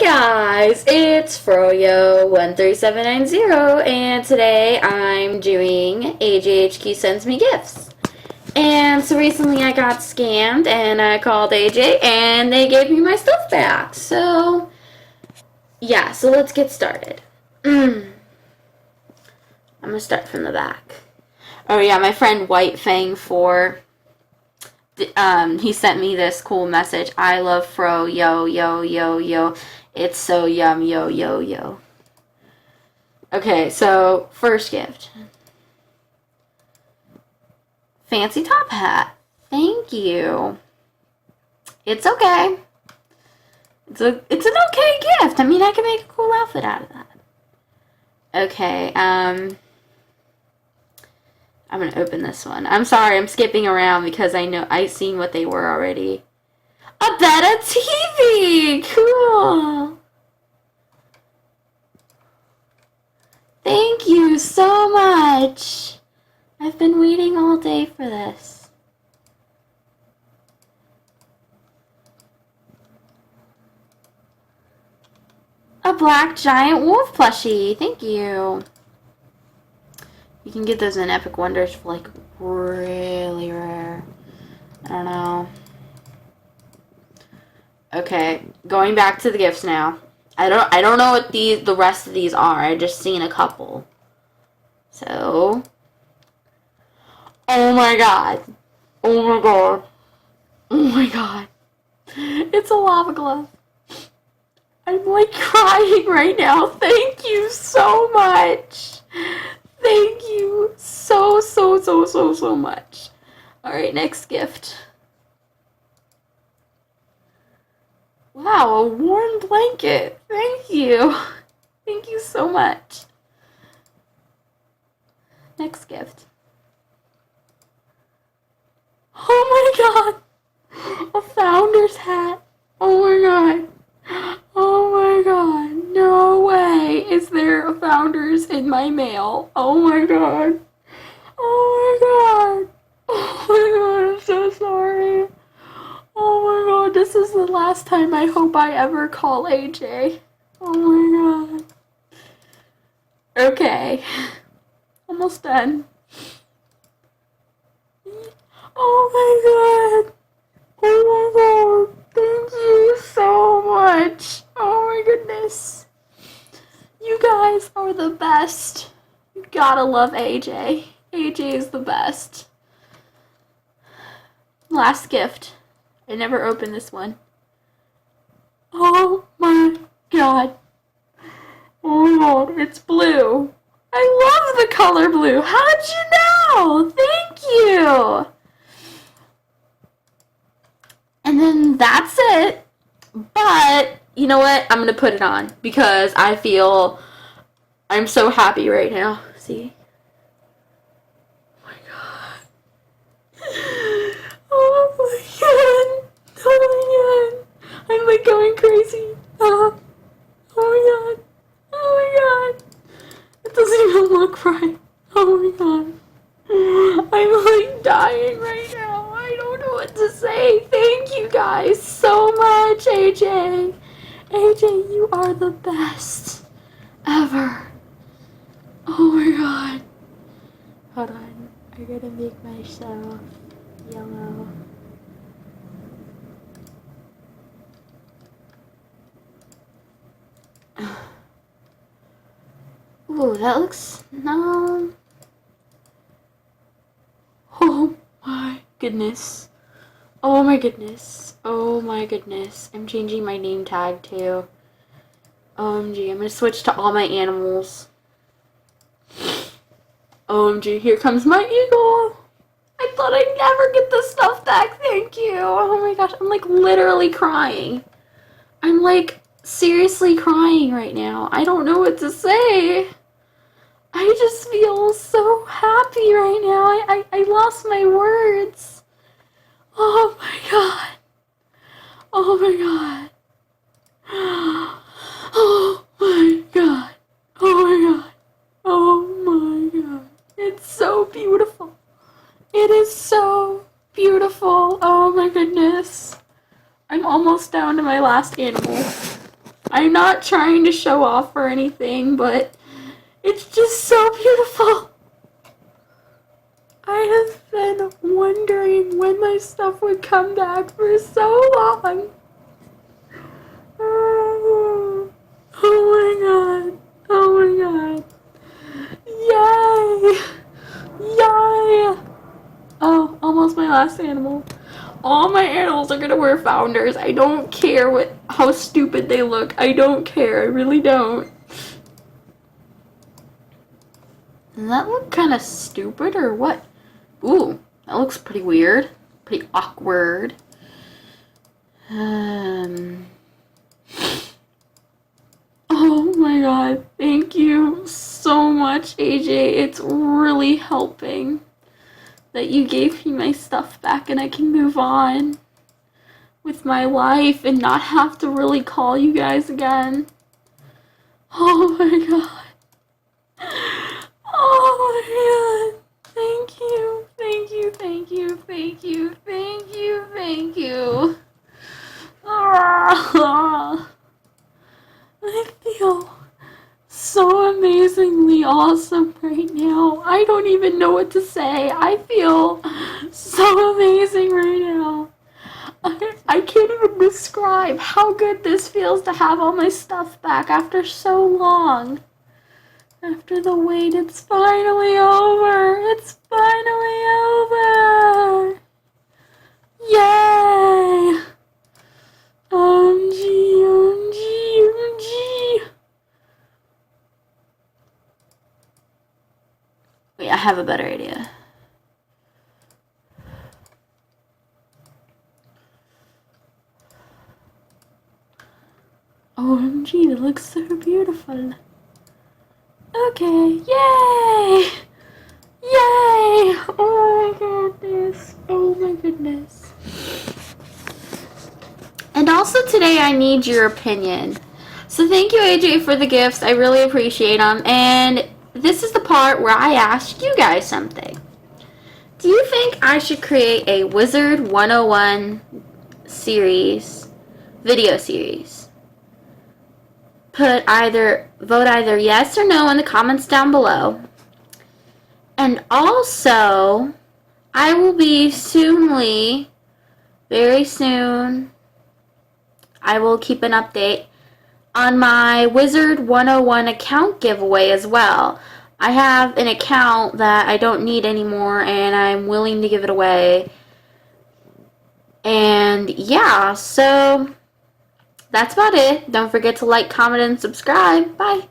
guys, it's Froyo13790 and today I'm doing AJHQ Sends Me Gifts. And so recently I got scammed and I called AJ and they gave me my stuff back. So yeah, so let's get started. I'm gonna start from the back. Oh yeah, my friend White Fang 4, he sent me this cool message. I love Fro, yo, yo, yo, yo. It's so yum, yo, yo, yo. Okay, so first gift. Fancy top hat. Thank you. It's okay. It's an okay gift. I mean, I can make a cool outfit out of that. Okay, I'm gonna open this one. I'm sorry, I'm skipping around because I've seen what they were already. A better TV! Cool! Thank you so much! I've been waiting all day for this. A black giant wolf plushie! Thank you! You can get those in Epic Wonders for like really rare. I don't know. Okay, going back to the gifts now. I don't know what the rest of these are. I just seen a couple. So, oh my god. Oh my god. Oh my god. It's a lava glove. I'm like crying right now. Thank you so much. Thank you so much. Alright, next gift. Wow, a warm blanket. Thank you. Thank you so much. Next gift. Oh my god. A founder's hat. Oh my god. Oh my god. No way is there a founder's in my mail. Oh my god. Oh my god. Oh my god, I'm so sorry. Oh my god, this is the last time I hope I ever call AJ. Oh my god. Okay. Almost done. Oh my god. Oh my god. Thank you so much. Oh my goodness. You guys are the best. You gotta love AJ. AJ is the best. Last gift. I never opened this one. Oh my god. Oh my god, it's blue. I love the color blue. How'd you know? Thank you. And then that's it. But, you know what? I'm going to put it on because I feel I'm so happy right now. See? Oh my god. Oh my god. I'm like going crazy. Oh my god. Oh my god. It doesn't even look right. Oh my god. I'm like dying right now. I don't know what to say. Thank you guys so much, AJ. AJ, you are the best ever. Oh my god. Hold on. I gotta make myself yellow. Ooh, that looks, no. Oh my goodness. Oh my goodness. Oh my goodness. I'm changing my name tag too. OMG, I'm gonna switch to all my animals. OMG, here comes my eagle. I thought I'd never get this stuff back. Thank you. Oh my gosh, I'm like literally crying. I'm like seriously crying right now. I don't know what to say. I just feel so happy right now. I lost my words. Oh my god. Oh my god. Oh my god. Oh my god. Oh my god. It's so beautiful. It is so beautiful. Oh my goodness. I'm almost down to my last animal. I'm not trying to show off or anything, but it's just so beautiful. I have been wondering when my stuff would come back for so long. Oh my god. Oh my god. Yay! Yay! Oh, almost my last animal. All my animals are gonna wear founders. I don't care how stupid they look. I don't care. I really don't. Does that look kind of stupid or what? Ooh, that looks pretty weird. Pretty awkward. Oh my god. Thank you so much, AJ. It's really helping that you gave me my stuff back and I can move on with my life and not have to really call you guys again. Oh my god. Oh my god. Thank you. Thank you. Thank you. Thank you. Thank you. Thank you. I feel so amazingly awesome right now. I don't even know what to say. I feel so amazing right now. I can't even describe how good this feels to have all my stuff back after so long. After the wait, it's finally over. It's finally over. Yay! OMG, OMG, OMG. Wait, I have a better idea. OMG, that looks so beautiful. Okay, yay! Yay! Oh my goodness. Oh my goodness. And also today I need your opinion. So thank you, AJ, for the gifts. I really appreciate them. And this is the part where I ask you guys something. Do you think I should create a Wizard 101 series, video series? Vote either yes or no in the comments down below. And also, I will be very soon, I will keep an update on my Wizard 101 account giveaway as well. I have an account that I don't need anymore and I'm willing to give it away. And yeah, so that's about it. Don't forget to like, comment, and subscribe. Bye.